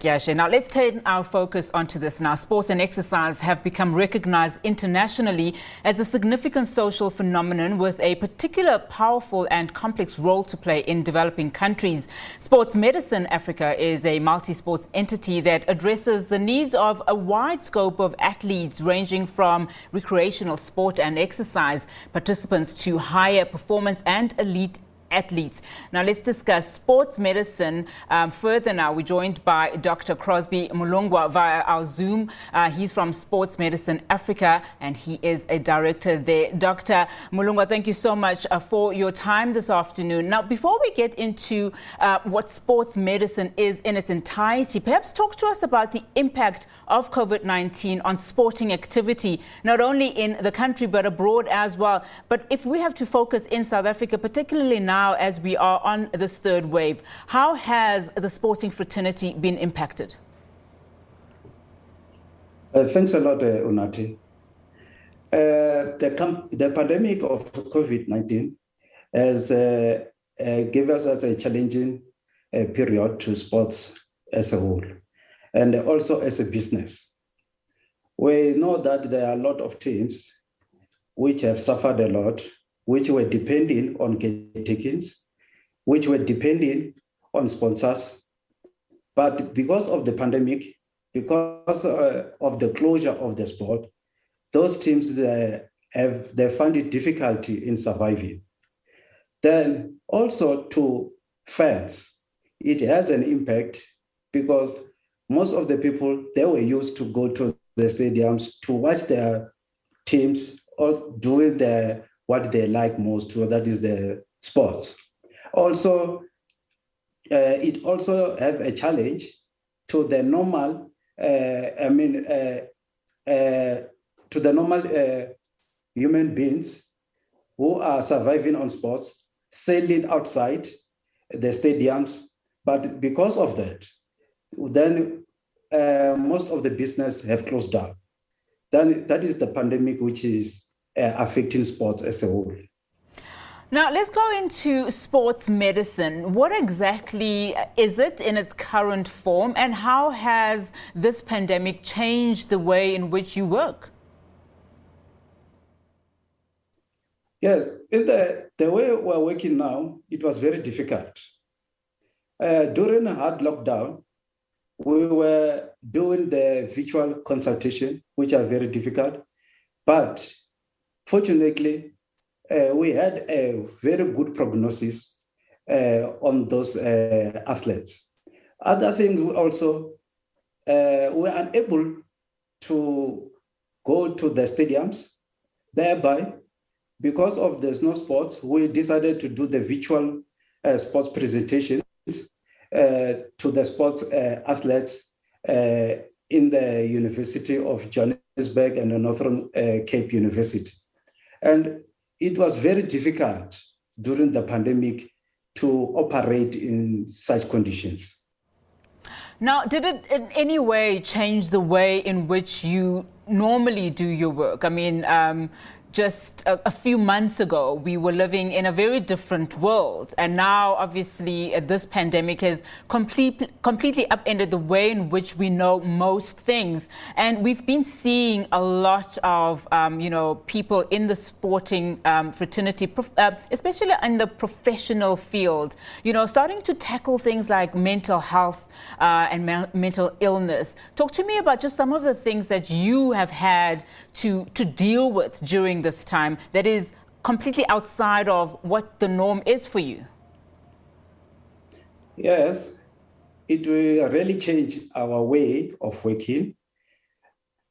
Yashe. Now let's turn our focus onto this now. Sports and exercise have become recognized internationally as a significant social phenomenon with a particular powerful and complex role to play in developing countries. Sports Medicine Africa is a multi-sports entity that addresses the needs of a wide scope of athletes ranging from recreational sport and exercise participants to higher performance and elite athletes. Now let's discuss sports medicine further now. We're joined by Dr. Crosby Mulungwa via our Zoom. He's from Sports Medicine Africa and he is a director there. Dr. Mulungwa, thank you so much for your time this afternoon. Now, before we get into what sports medicine is in its entirety, perhaps talk to us about the impact of COVID-19 on sporting activity, not only in the country but abroad as well. But if we have to focus in South Africa, particularly now as we are on this third wave, how has the sporting fraternity been impacted? Thanks a lot, Unati. The pandemic of COVID-19 has given us as a challenging period to sports as a whole, and also as a business. We know that there are a lot of teams which have suffered a lot, which were depending on takings, which were depending on sponsors. But because of the pandemic, because of the closure of the sport, those teams they find it difficulty in surviving. Then also to fans, it has an impact because most of the people, they were used to go to the stadiums to watch their teams or doing what they like most, that is the sports. Also, it also have a challenge to the normal, to the normal human beings who are surviving on sports, sailing outside the stadiums. But because of that, then most of the business have closed down. Then that is the pandemic which is affecting sports as a whole. Now, let's go into sports medicine. What exactly is it in its current form, and how has this pandemic changed the way in which you work? Yes, in the way we're working now, it was very difficult. During a hard lockdown, we were doing the virtual consultation, which are very difficult, but fortunately, we had a very good prognosis on those athletes. Other things also, we were unable to go to the stadiums. Thereby, because of there's no sports, we decided to do the virtual sports presentations to the sports athletes in the University of Johannesburg and the Northern Cape University. And it was very difficult during the pandemic to operate in such conditions. Now, did it in any way change the way in which you normally do your work? I mean, just a few months ago, we were living in a very different world. And now, obviously, this pandemic has completely upended the way in which we know most things. And we've been seeing a lot of, people in the sporting fraternity, especially in the professional field, starting to tackle things like mental health and mental illness. Talk to me about just some of the things that you have had to deal with during this time that is completely outside of what the norm is for you. Yes, it will really change our way of working.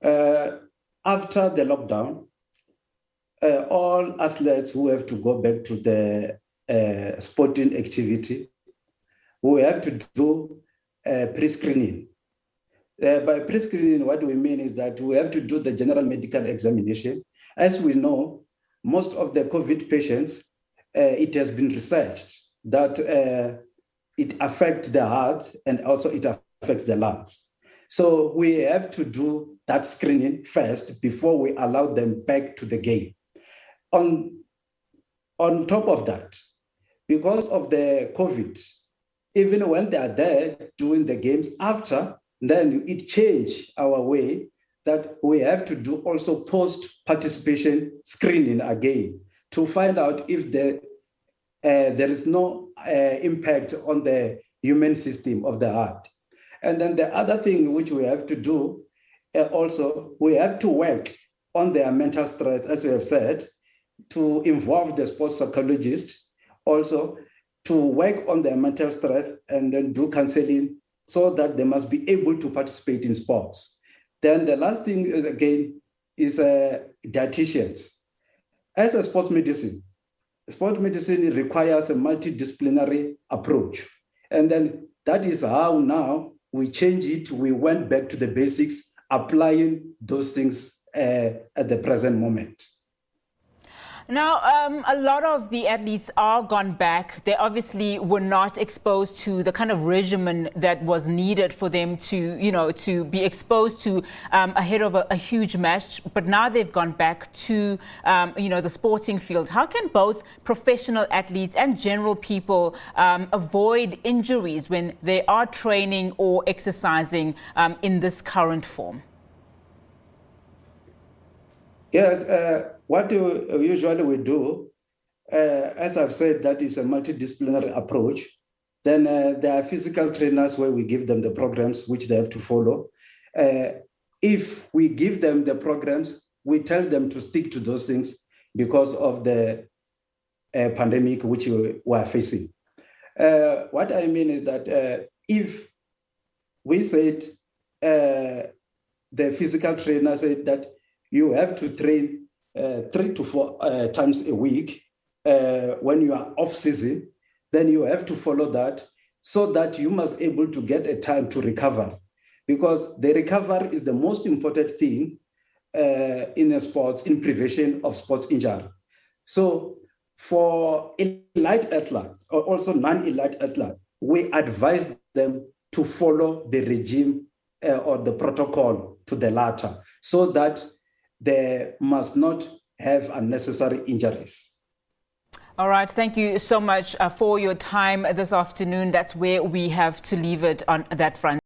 After the lockdown, all athletes who have to go back to the sporting activity, we have to do pre-screening. By pre-screening, what we mean is that we have to do the general medical examination. As we know, most of the COVID patients, it has been researched that it affects the heart and also it affects the lungs. So we have to do that screening first before we allow them back to the game. On top of that, because of the COVID, even when they are there doing the games after, then it change our way that we have to do also post-participation screening again to find out if there is no impact on the human system of the heart. And then the other thing which we have to do also, we have to work on their mental strength, as you have said, to involve the sports psychologist, also to work on their mental strength and then do counseling so that they must be able to participate in sports. Then the last thing is, again, is dietitians. As a sports medicine requires a multidisciplinary approach. And then that is how now we change it. We went back to the basics, applying those things at the present moment. Now, a lot of the athletes are gone back. They obviously were not exposed to the kind of regimen that was needed for them to be exposed to ahead of a huge match. But now they've gone back to, the sporting field. How can both professional athletes and general people avoid injuries when they are training or exercising in this current form? Yes, what usually we do, as I've said, that is a multidisciplinary approach. Then there are physical trainers where we give them the programs which they have to follow. If we give them the programs, we tell them to stick to those things because of the pandemic which we are facing. What I mean is that if we said, the physical trainer said that you have to train 3 to 4 times a week when you are off season, then you have to follow that so that you must able to get a time to recover, because the recovery is the most important thing in the sports, in prevention of sports injury. So for elite athletes or also non-elite athletes, we advise them to follow the regime or the protocol to the latter so that they must not have unnecessary injuries. All right. Thank you so much for your time this afternoon. That's where we have to leave it on that front.